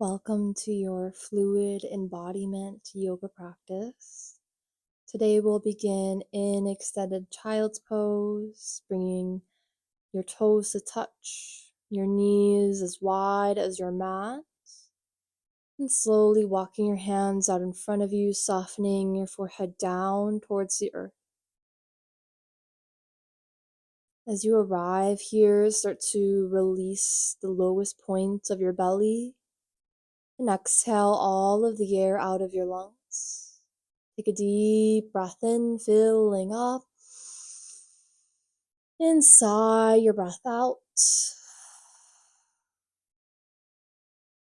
Welcome to your fluid embodiment yoga practice. Today we'll begin in extended child's pose, bringing your toes to touch, your knees as wide as your mat, and slowly walking your hands out in front of you, softening your forehead down towards the earth. As you arrive here, start to release the lowest points of your belly and exhale all of the air out of your lungs. Take a deep breath in, filling up, and sigh your breath out.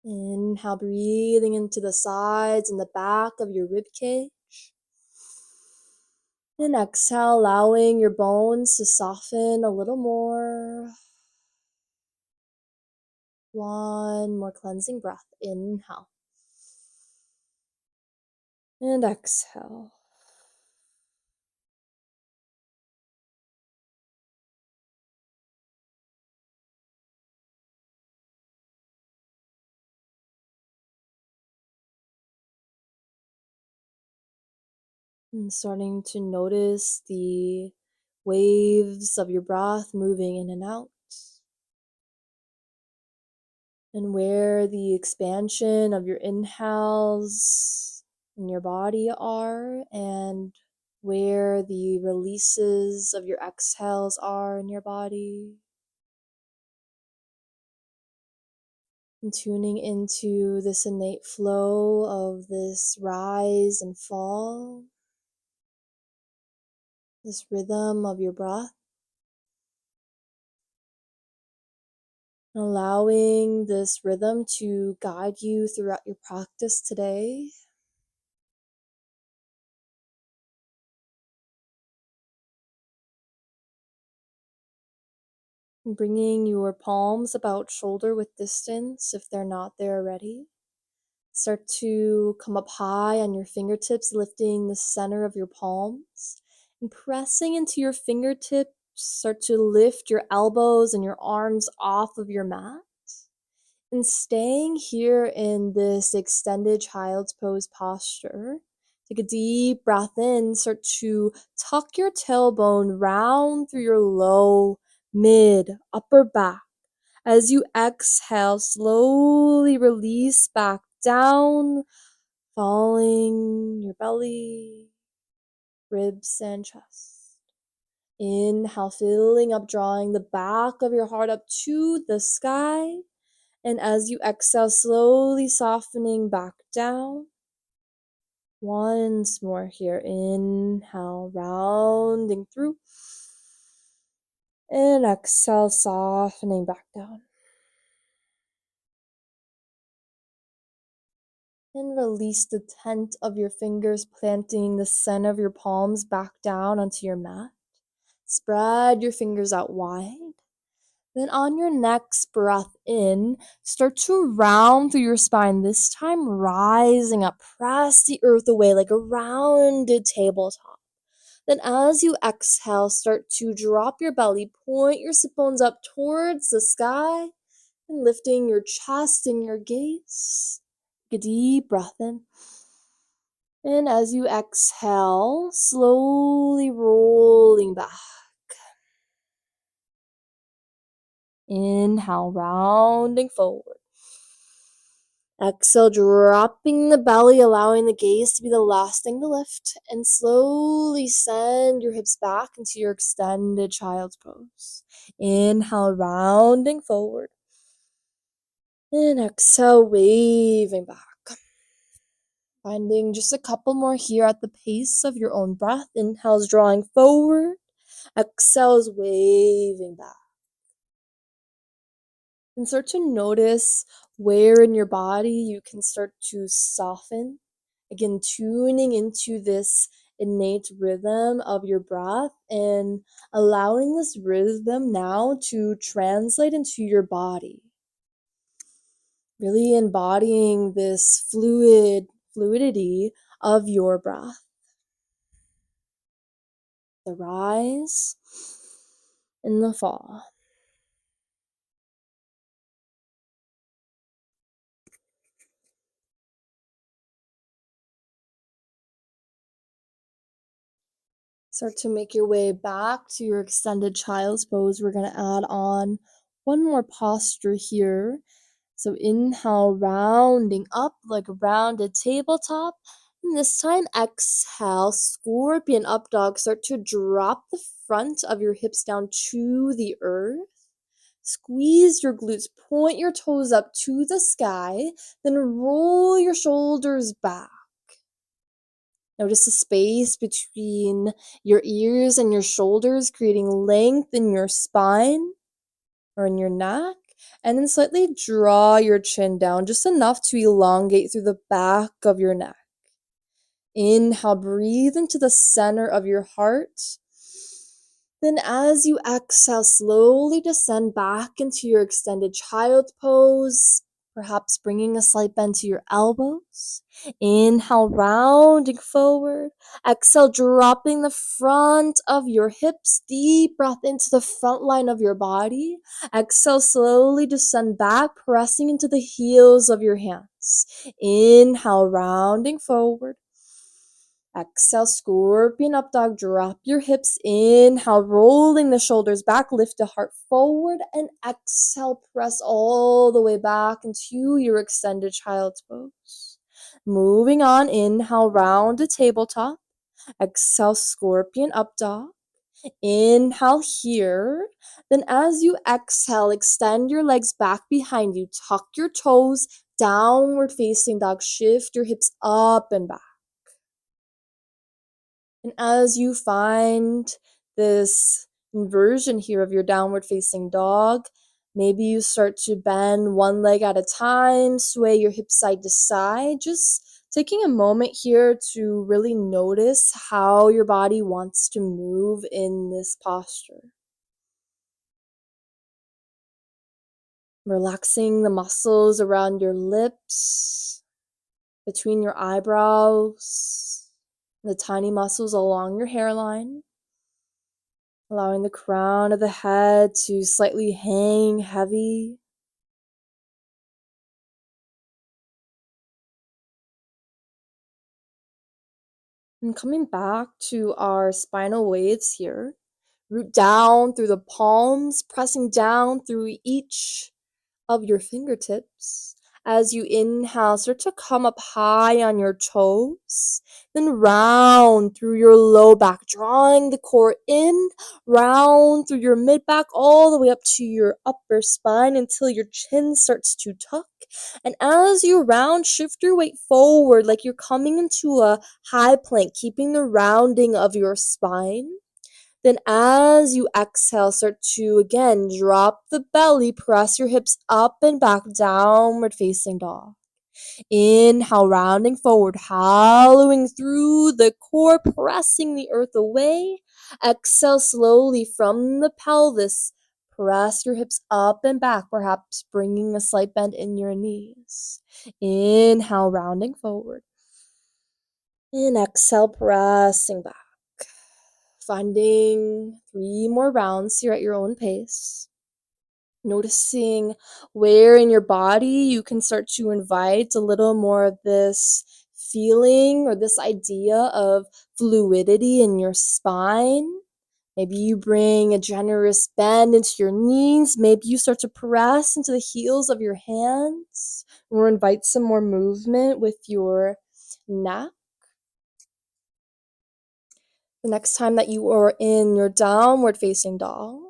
Inhale, breathing into the sides and the back of your rib cage. And exhale, allowing your bones to soften a little more. One more cleansing breath. Inhale. And exhale. And starting to notice the waves of your breath moving in and out. And where the expansion of your inhales in your body are, and where the releases of your exhales are in your body. And tuning into this innate flow of this rise and fall, this rhythm of your breath. Allowing this rhythm to guide you throughout your practice today. Bringing your palms about shoulder width distance if they're not there already. Start to come up high on your fingertips, lifting the center of your palms and pressing into your fingertips. Start to lift your elbows and your arms off of your mat. And staying here in this extended child's pose posture, take a deep breath in, start to tuck your tailbone round through your low, mid, upper back. As you exhale, slowly release back down, falling your belly, ribs, and chest. Inhale, filling up, drawing the back of your heart up to the sky. And as you exhale, slowly softening back down. Once more here. Inhale, rounding through. And exhale, softening back down. And release the tent of your fingers, planting the center of your palms back down onto your mat. Spread your fingers out wide. Then on your next breath in, start to round through your spine, this time rising up. Press the earth away like a rounded tabletop. Then as you exhale, start to drop your belly, point your sit bones up towards the sky, and lifting your chest and your gaze. Take a deep breath in. And as you exhale, slowly rolling back. Inhale, rounding forward. Exhale, dropping the belly, allowing the gaze to be the last thing to lift. And slowly send your hips back into your extended child's pose. Inhale, rounding forward. And exhale, waving back. Finding just a couple more here at the pace of your own breath. Inhale's drawing forward. Exhale's waving back. And start to notice where in your body you can start to soften. Again, tuning into this innate rhythm of your breath and allowing this rhythm now to translate into your body. Really embodying this fluidity of your breath. The rise and the fall. Start to make your way back to your extended child's pose. We're going to add on one more posture here. So inhale, rounding up like a rounded tabletop. And this time, exhale, scorpion up dog. Start to drop the front of your hips down to the earth. Squeeze your glutes, point your toes up to the sky, then roll your shoulders back. Notice the space between your ears and your shoulders, creating length in your spine or in your neck. And then slightly draw your chin down, just enough to elongate through the back of your neck. Inhale, breathe into the center of your heart. Then as you exhale, slowly descend back into your extended child pose, perhaps bringing a slight bend to your elbows. Inhale, rounding forward. Exhale, dropping the front of your hips. Deep breath into the front line of your body. Exhale, slowly descend back, pressing into the heels of your hands. Inhale, rounding forward. Exhale, scorpion up dog, drop your hips. Inhale, rolling the shoulders back, lift the heart forward, and exhale, press all the way back into your extended child's pose. Moving on, inhale, round to tabletop. Exhale, scorpion up dog. Inhale here. Then as you exhale, extend your legs back behind you. Tuck your toes, downward facing dog. Shift your hips up and back. And as you find this inversion here of your downward facing dog, maybe you start to bend one leg at a time, sway your hips side to side, just taking a moment here to really notice how your body wants to move in this posture. Relaxing the muscles around your lips, between your eyebrows, the tiny muscles along your hairline. Allowing the crown of the head to slightly hang heavy. And coming back to our spinal waves here. Root down through the palms, pressing down through each of your fingertips. As you inhale, start to come up high on your toes, then round through your low back, drawing the core in, round through your mid back, all the way up to your upper spine until your chin starts to tuck. And as you round, shift your weight forward like you're coming into a high plank, keeping the rounding of your spine. Then as you exhale, start to again drop the belly, press your hips up and back, downward facing dog. Inhale, rounding forward, hollowing through the core, pressing the earth away. Exhale slowly from the pelvis. Press your hips up and back, perhaps bringing a slight bend in your knees. Inhale, rounding forward. And exhale, pressing back. Finding 3 more rounds here at your own pace. Noticing where in your body you can start to invite a little more of this feeling or this idea of fluidity in your spine. Maybe you bring a generous bend into your knees. Maybe you start to press into the heels of your hands or invite some more movement with your neck. The next time that you are in your downward facing dog,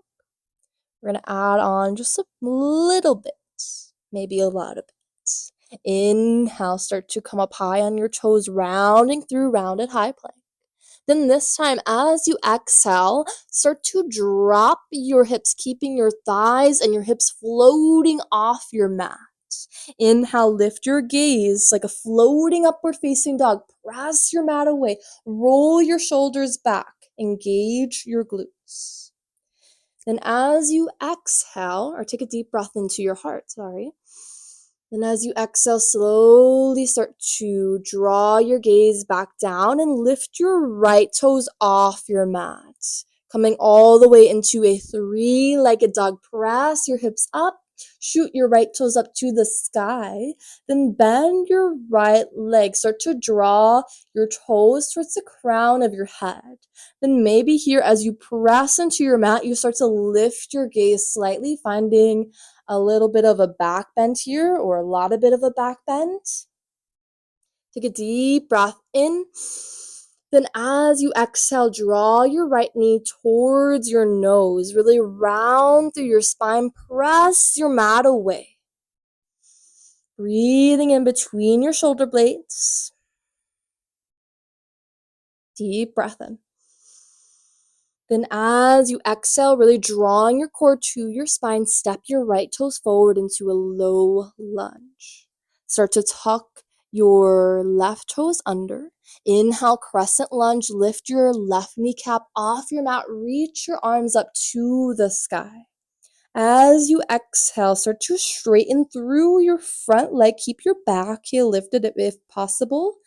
we're going to add on just a little bit, maybe a lot of bit. Inhale, start to come up high on your toes, rounding through rounded high plank. Then this time, as you exhale, start to drop your hips, keeping your thighs and your hips floating off your mat. Inhale, lift your gaze like a floating upward facing dog. Press your mat away. Roll your shoulders back. Engage your glutes. Then as you exhale, or take a deep breath into your heart, Then as you exhale, slowly start to draw your gaze back down and lift your right toes off your mat. Coming all the way into a 3-legged dog. Press your hips up. Shoot your right toes up to the sky. Then bend your right leg. Start to draw your toes towards the crown of your head. Then maybe here, as you press into your mat, you start to lift your gaze slightly, finding a little bit of a back bend here or a lot of bit of a back bend. Take a deep breath in. Then as you exhale, draw your right knee towards your nose. Really round through your spine. Press your mat away. Breathing in between your shoulder blades. Deep breath in. Then as you exhale, really drawing your core to your spine, step your right toes forward into a low lunge. Start to tuck your left toes under. Inhale, crescent lunge. Lift your left kneecap off your mat. Reach your arms up to the sky. As you exhale, start to straighten through your front leg. Keep your back heel lifted if possible.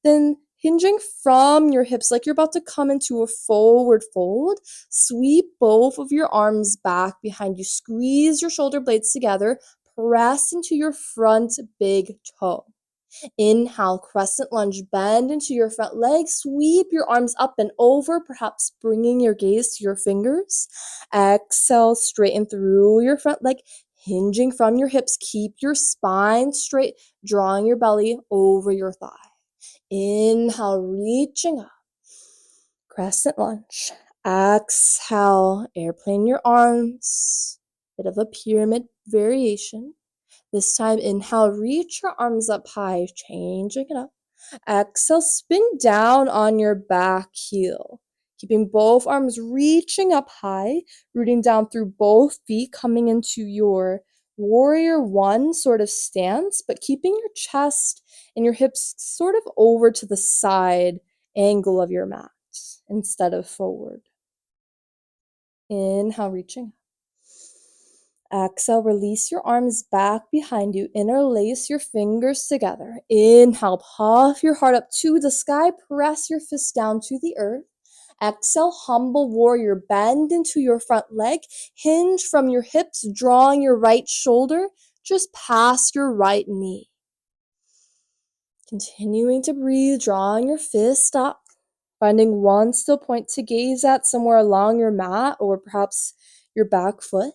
Then hinging from your hips like you're about to come into a forward fold. Sweep both of your arms back behind you. Squeeze your shoulder blades together. Press into your front big toe. Inhale, crescent lunge, bend into your front leg, sweep your arms up and over, perhaps bringing your gaze to your fingers. Exhale, straighten through your front leg, hinging from your hips. Keep your spine straight, drawing your belly over your thigh. Inhale, reaching up, crescent lunge. Exhale, airplane your arms, bit of a pyramid variation. This time, inhale, reach your arms up high, changing it up. Exhale, spin down on your back heel. Keeping both arms reaching up high, rooting down through both feet, coming into your warrior one sort of stance, but keeping your chest and your hips sort of over to the side angle of your mat instead of forward. Inhale, reaching. Exhale, release your arms back behind you. Interlace your fingers together. Inhale, puff your heart up to the sky. Press your fist down to the earth. Exhale, humble warrior. Bend into your front leg. Hinge from your hips, drawing your right shoulder just past your right knee. Continuing to breathe, drawing your fist up. Finding one still point to gaze at somewhere along your mat or perhaps your back foot.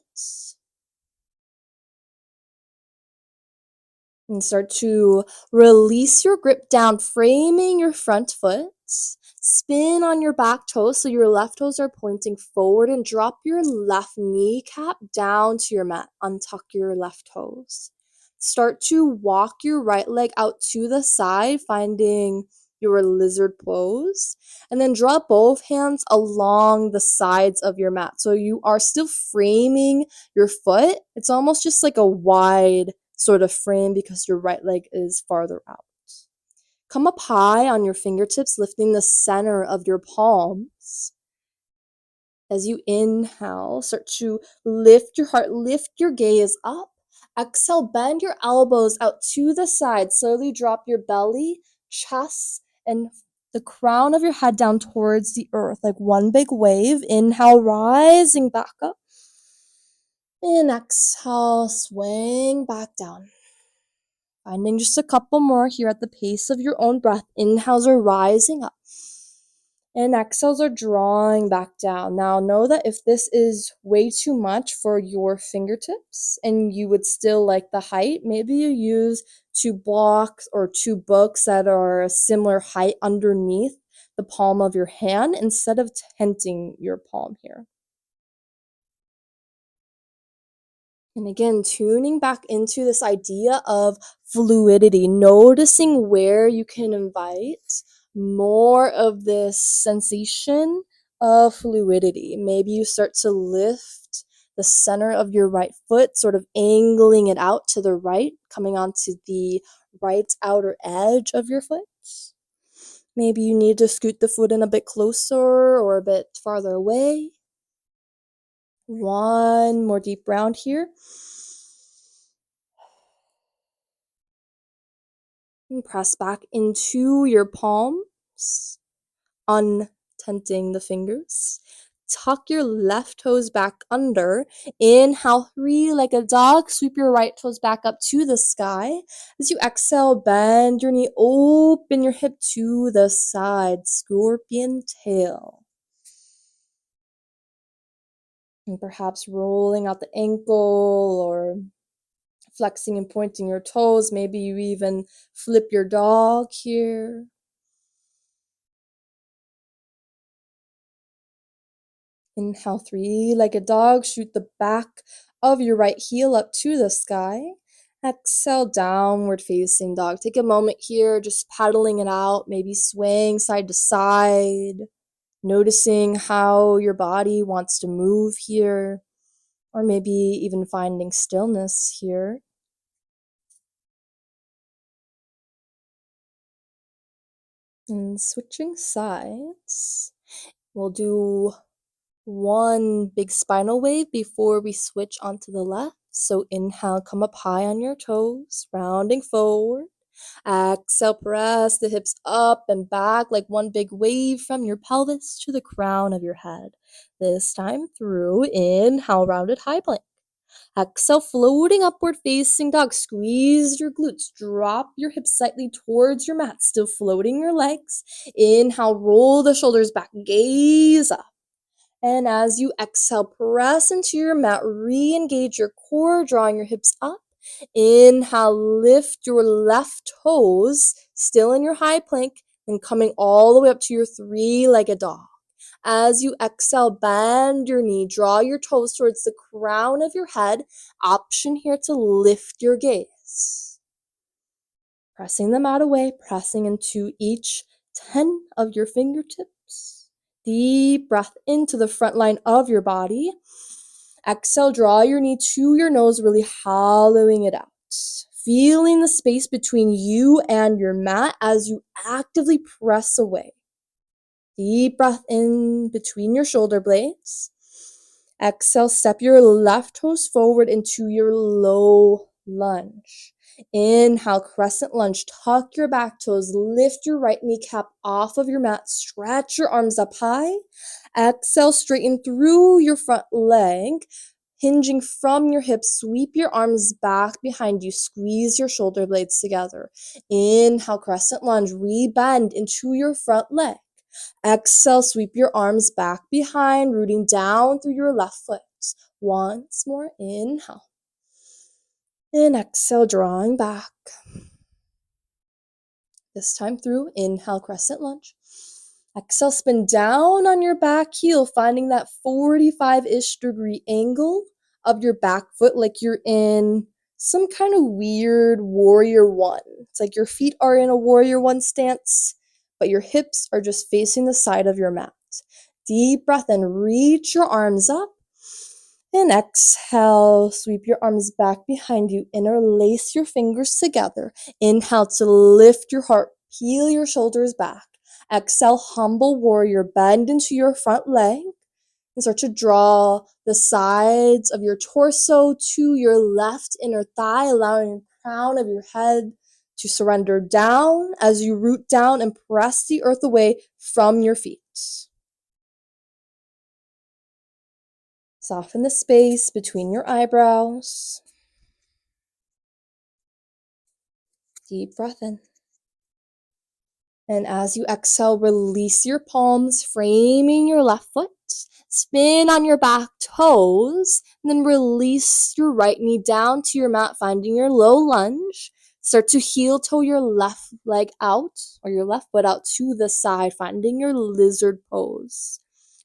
And start to release your grip down, framing your front foot. Spin on your back toes so your left toes are pointing forward and drop your left kneecap down to your mat. Untuck your left toes. Start to walk your right leg out to the side, finding your lizard pose. And then draw both hands along the sides of your mat. So you are still framing your foot. It's almost just like a wide sort of frame because your right leg is farther out. Come up high on your fingertips, lifting the center of your palms. As you inhale, start to lift your heart, lift your gaze up. Exhale, bend your elbows out to the side. Slowly drop your belly, chest, and the crown of your head down towards the earth, like one big wave. Inhale, rising back up. And exhale, swing back down. Finding just a couple more here at the pace of your own breath. Inhales are rising up. And exhales are drawing back down. Now know that if this is way too much for your fingertips and you would still like the height, maybe you use two blocks or two books that are a similar height underneath the palm of your hand instead of tenting your palm here. And again, tuning back into this idea of fluidity, noticing where you can invite more of this sensation of fluidity. Maybe you start to lift the center of your right foot, sort of angling it out to the right, coming onto the right outer edge of your foot. Maybe you need to scoot the foot in a bit closer or a bit farther away. One more deep round here. And press back into your palms, untenting the fingers. tuck your left toes back under. Inhale, 3 like a dog. Sweep your right toes back up to the sky. As you exhale, bend your knee, open your hip to the side, scorpion tail. And perhaps rolling out the ankle or flexing and pointing your toes. Maybe you even flip your dog here. Inhale, 3 like a dog. Shoot the back of your right heel up to the sky. Exhale, downward facing dog. Take a moment here, just paddling it out, maybe swaying side to side, noticing how your body wants to move here, or maybe even finding stillness here. And switching sides, we'll do one big spinal wave before we switch onto the left. So inhale, come up high on your toes, rounding forward. Exhale, press the hips up and back like one big wave from your pelvis to the crown of your head. This time through, inhale, rounded high plank. Exhale, floating upward facing dog. Squeeze your glutes. Drop your hips slightly towards your mat. Still floating your legs. Inhale, roll the shoulders back. Gaze up. And as you exhale, press into your mat. Re-engage your core, drawing your hips up. Inhale, lift your left toes, still in your high plank, and coming all the way up to your 3-legged dog. As you exhale, bend your knee, draw your toes towards the crown of your head. Option here to lift your gaze. Pressing them out away, pressing into each 10 of your fingertips. Deep breath into the front line of your body. Exhale, draw your knee to your nose, really hollowing it out. Feeling the space between you and your mat as you actively press away. Deep breath in between your shoulder blades. Exhale, step your left toes forward into your low lunge. Inhale, crescent lunge. Tuck your back toes. Lift your right kneecap off of your mat. Stretch your arms up high. Exhale, straighten through your front leg. Hinging from your hips, sweep your arms back behind you. Squeeze your shoulder blades together. Inhale, crescent lunge. Rebend into your front leg. Exhale, sweep your arms back behind, rooting down through your left foot. Once more, inhale. And exhale, drawing back. This time through, inhale, crescent lunge. Exhale, spin down on your back heel, finding that 45-ish degree angle of your back foot like you're in some kind of weird warrior one. It's like your feet are in a warrior one stance, but your hips are just facing the side of your mat. Deep breath in, reach your arms up. And exhale, sweep your arms back behind you. Interlace your fingers together. Inhale to lift your heart, peel your shoulders back. Exhale, humble warrior, bend into your front leg. And start to draw the sides of your torso to your left inner thigh, allowing the crown of your head to surrender down as you root down and press the earth away from your feet. Soften the space between your eyebrows. Deep breath in. And as you exhale, release your palms, framing your left foot. Spin on your back toes, and then release your right knee down to your mat, finding your low lunge. Start to heel toe your left leg out, or your left foot out to the side, finding your lizard pose.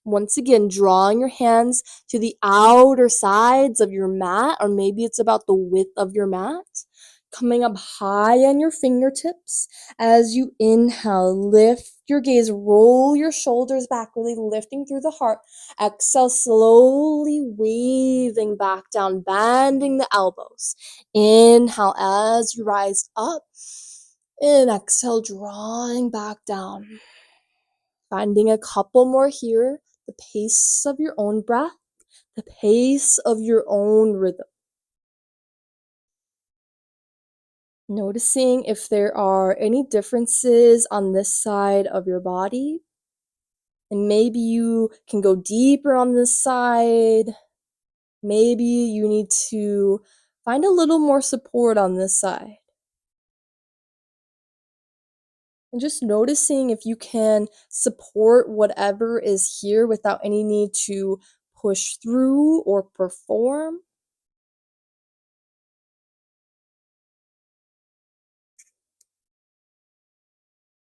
Once again, drawing your hands to the outer sides of your mat, or maybe it's about the width of your mat. Coming up high on your fingertips. As you inhale, lift your gaze, roll your shoulders back, really lifting through the heart. Exhale, slowly waving back down, bending the elbows. Inhale as you rise up. And exhale, drawing back down. Finding a couple more here, the pace of your own breath, the pace of your own rhythm. Noticing if there are any differences on this side of your body. And maybe you can go deeper on this side. Maybe you need to find a little more support on this side. And just noticing if you can support whatever is here without any need to push through or perform.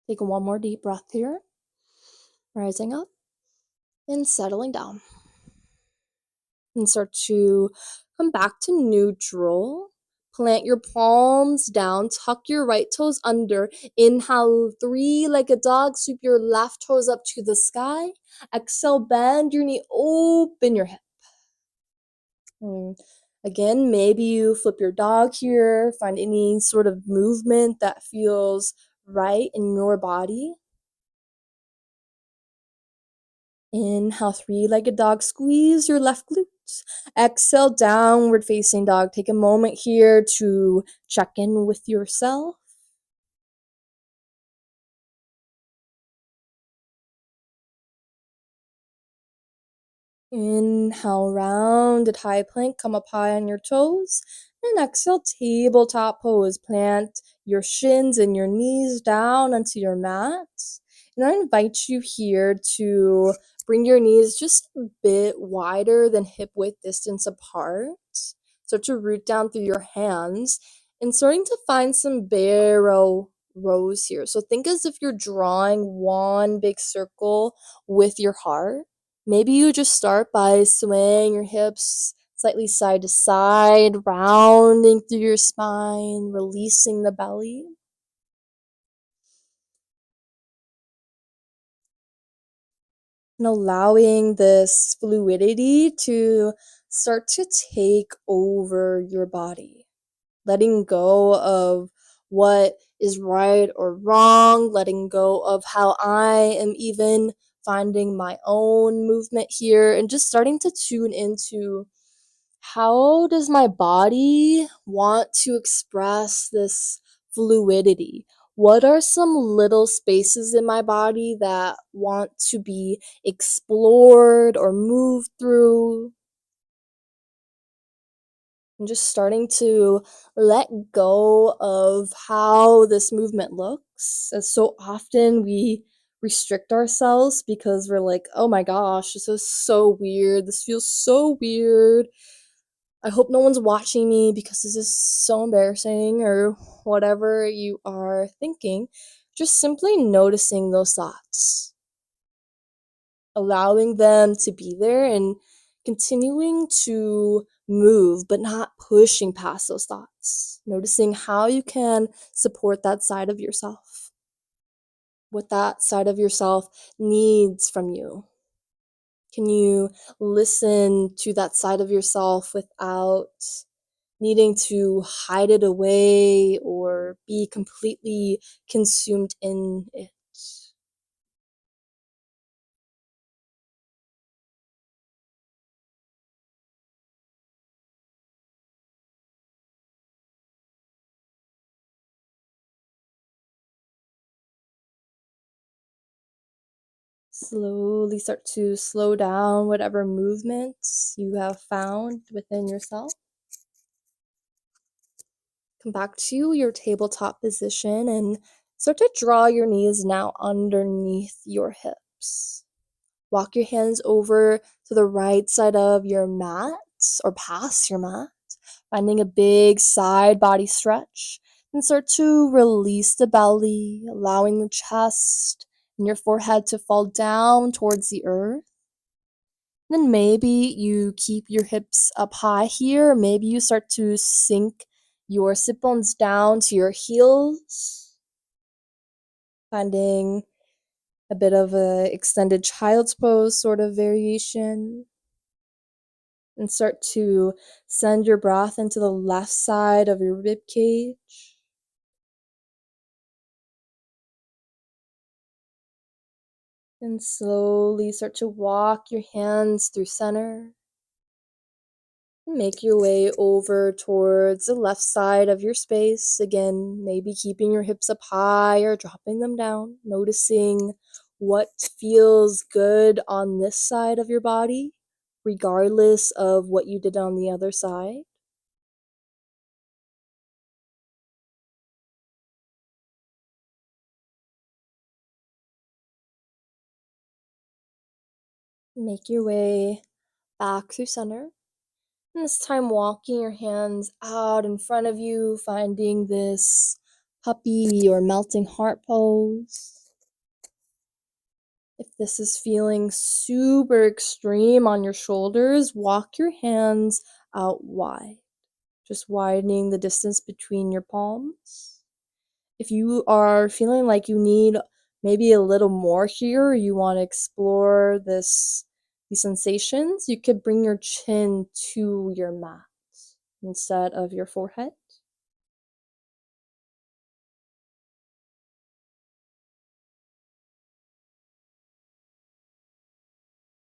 Take one more deep breath here, rising up and settling down. And start to come back to neutral. Plant your palms down, tuck your right toes under. Inhale, three like a dog, sweep your left toes up to the sky. Exhale, bend your knee, open your hip. Again, maybe you flip your dog here, find any sort of movement that feels right in your body. Inhale, three-legged dog, squeeze your left glutes. Exhale, downward facing dog. Take a moment here to check in with yourself. Inhale, rounded high plank, come up high on your toes. And exhale, tabletop pose. Plant your shins and your knees down onto your mat. And I invite you here to bring your knees just a bit wider than hip width distance apart. Start to root down through your hands and starting to find some barrel rows here. So think as if you're drawing one big circle with your heart. Maybe you just start by swaying your hips slightly side to side, rounding through your spine, releasing the belly. And allowing this fluidity to start to take over your body. Letting go of what is right or wrong, letting go of how I am even finding my own movement here, and just starting to tune into how does my body want to express this fluidity? What are some little spaces in my body that want to be explored or moved through? And just starting to let go of how this movement looks. As so often we restrict ourselves because we're like, oh my gosh, this is so weird. This feels so weird. I hope no one's watching me because this is so embarrassing, or whatever you are thinking. Just simply noticing those thoughts, allowing them to be there, and continuing to move, but not pushing past those thoughts. Noticing how you can support that side of yourself, what that side of yourself needs from you. Can you listen to that side of yourself without needing to hide it away or be completely consumed in it? Slowly start to slow down whatever movements you have found within yourself. Come back to your tabletop position and start to draw your knees now underneath your hips. Walk your hands over to the right side of your mat or past your mat, finding a big side body stretch. And start to release the belly, allowing the chest and your forehead to fall down towards the earth. Then maybe you keep your hips up high here. Maybe you start to sink your sit bones down to your heels, finding a bit of a extended child's pose sort of variation. And start to send your breath into the left side of your rib cage. And slowly start to walk your hands through center. Make your way over towards the left side of your space. Again, maybe keeping your hips up high or dropping them down. Noticing what feels good on this side of your body, regardless of what you did on the other side. Make your way back through center. And this time, walking your hands out in front of you, finding this puppy or melting heart pose. If this is feeling super extreme on your shoulders, walk your hands out wide, just widening the distance between your palms. If you are feeling like you need maybe a little more here, you want to explore these sensations, you could bring your chin to your mat instead of your forehead.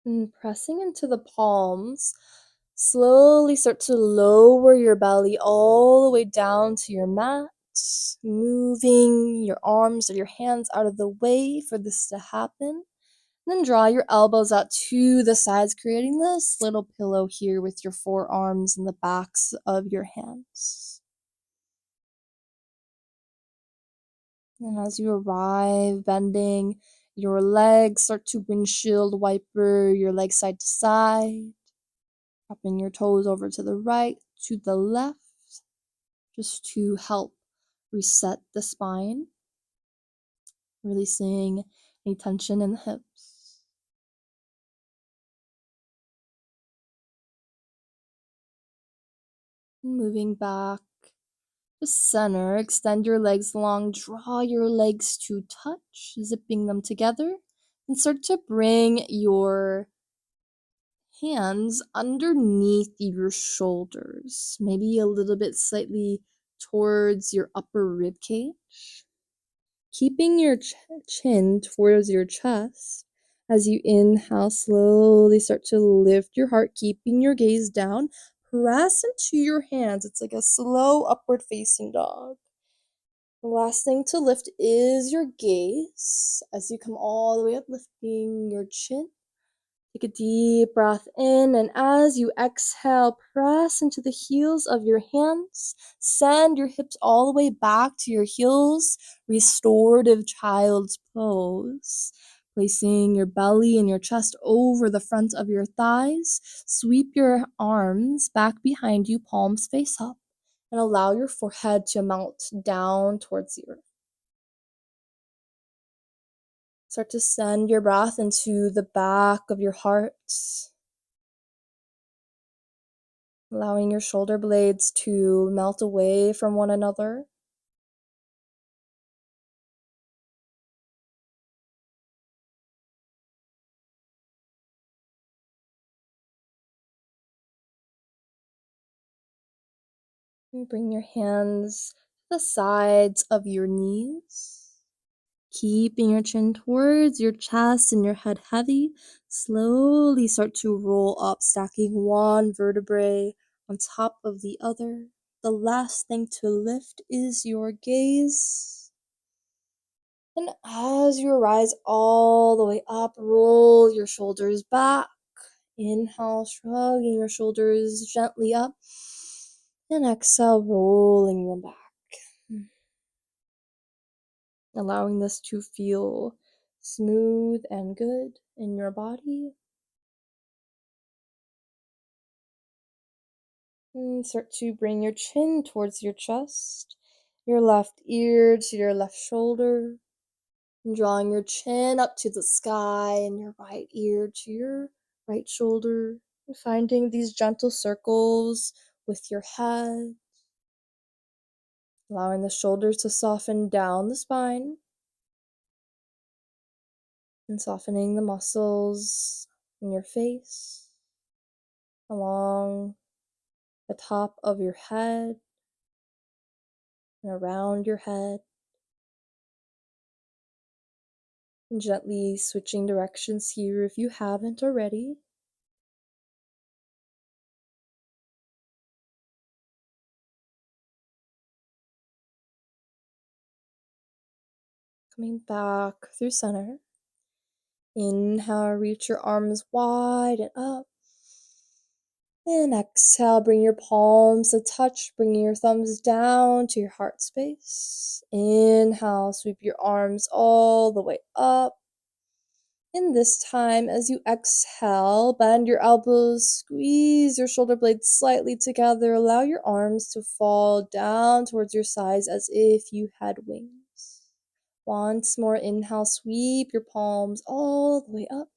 And pressing into the palms, slowly start to lower your belly all the way down to your mat, moving your arms or your hands out of the way for this to happen. Then draw your elbows out to the sides, creating this little pillow here with your forearms and the backs of your hands. And as you arrive, bending your legs, start to windshield wiper your legs side to side, dropping your toes over to the right, to the left, just to help reset the spine, releasing any tension in the hips. Moving back to center, extend your legs long, draw your legs to touch, zipping them together, and start to bring your hands underneath your shoulders, maybe a little bit slightly towards your upper rib cage. Keeping your chin towards your chest. As you inhale, slowly start to lift your heart, keeping your gaze down. Press into your hands. It's like a slow upward facing dog. The last thing to lift is your gaze as you come all the way up, lifting your chin. Take a deep breath in, and as you exhale, press into the heels of your hands. Send your hips all the way back to your heels, restorative child's pose. Placing your belly and your chest over the front of your thighs. Sweep your arms back behind you, palms face up, and allow your forehead to melt down towards the earth. Start to send your breath into the back of your heart, allowing your shoulder blades to melt away from one another. And bring your hands to the sides of your knees, keeping your chin towards your chest and your head heavy. Slowly start to roll up, stacking one vertebrae on top of the other. The last thing to lift is your gaze. And as you rise all the way up, roll your shoulders back. Inhale, shrugging your shoulders gently up. And exhale, rolling them back. Allowing this to feel smooth and good in your body. And start to bring your chin towards your chest, your left ear to your left shoulder. And drawing your chin up to the sky and your right ear to your right shoulder. And finding these gentle circles with your head. Allowing the shoulders to soften down the spine. And softening the muscles in your face. Along the top of your head. And around your head. And gently switching directions here if you haven't already. Coming back through center. Inhale, reach your arms wide and up. And exhale, bring your palms to touch, bringing your thumbs down to your heart space. Inhale, sweep your arms all the way up. And this time, as you exhale, bend your elbows, squeeze your shoulder blades slightly together. Allow your arms to fall down towards your sides as if you had wings. Once more, inhale, sweep your palms all the way up.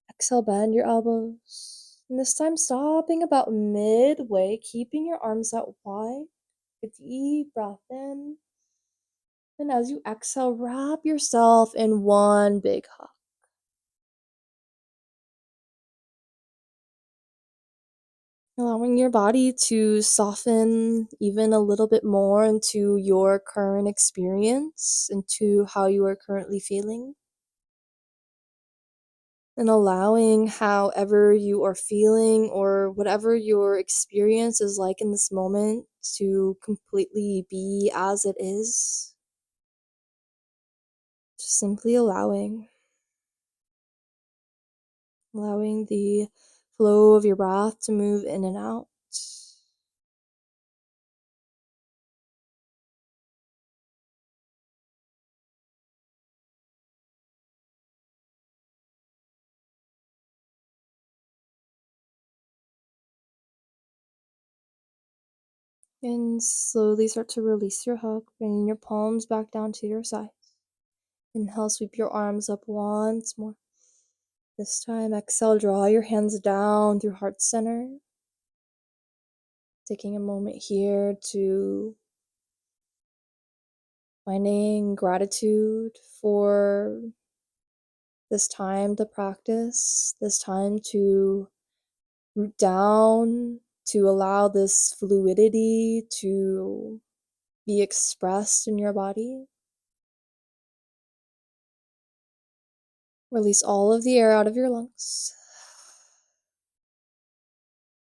Exhale, bend your elbows. And this time, stopping about midway, keeping your arms out wide. A deep breath in. And as you exhale, wrap yourself in one big hug. Allowing your body to soften even a little bit more into your current experience, into how you are currently feeling. And allowing however you are feeling or whatever your experience is like in this moment to completely be as it is. Just simply allowing the flow of your breath to move in and out. And slowly start to release your hug, bringing your palms back down to your sides. Inhale, sweep your arms up once more. This time, exhale, draw your hands down through heart center. Taking a moment here to finding gratitude for this time to practice, this time to root down, to allow this fluidity to be expressed in your body. Release all of the air out of your lungs.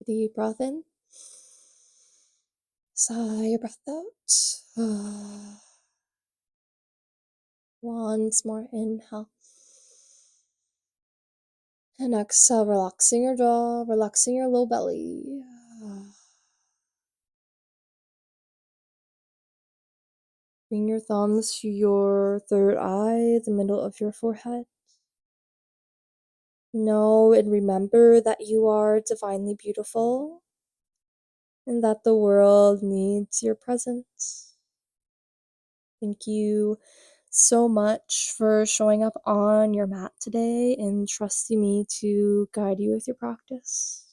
Deep breath in. Sigh your breath out. Once more, inhale. And exhale, relaxing your jaw, relaxing your low belly. Bring your thumbs to your third eye, the middle of your forehead. Know and remember that you are divinely beautiful and that the world needs your presence. Thank you so much for showing up on your mat today and trusting me to guide you with your practice.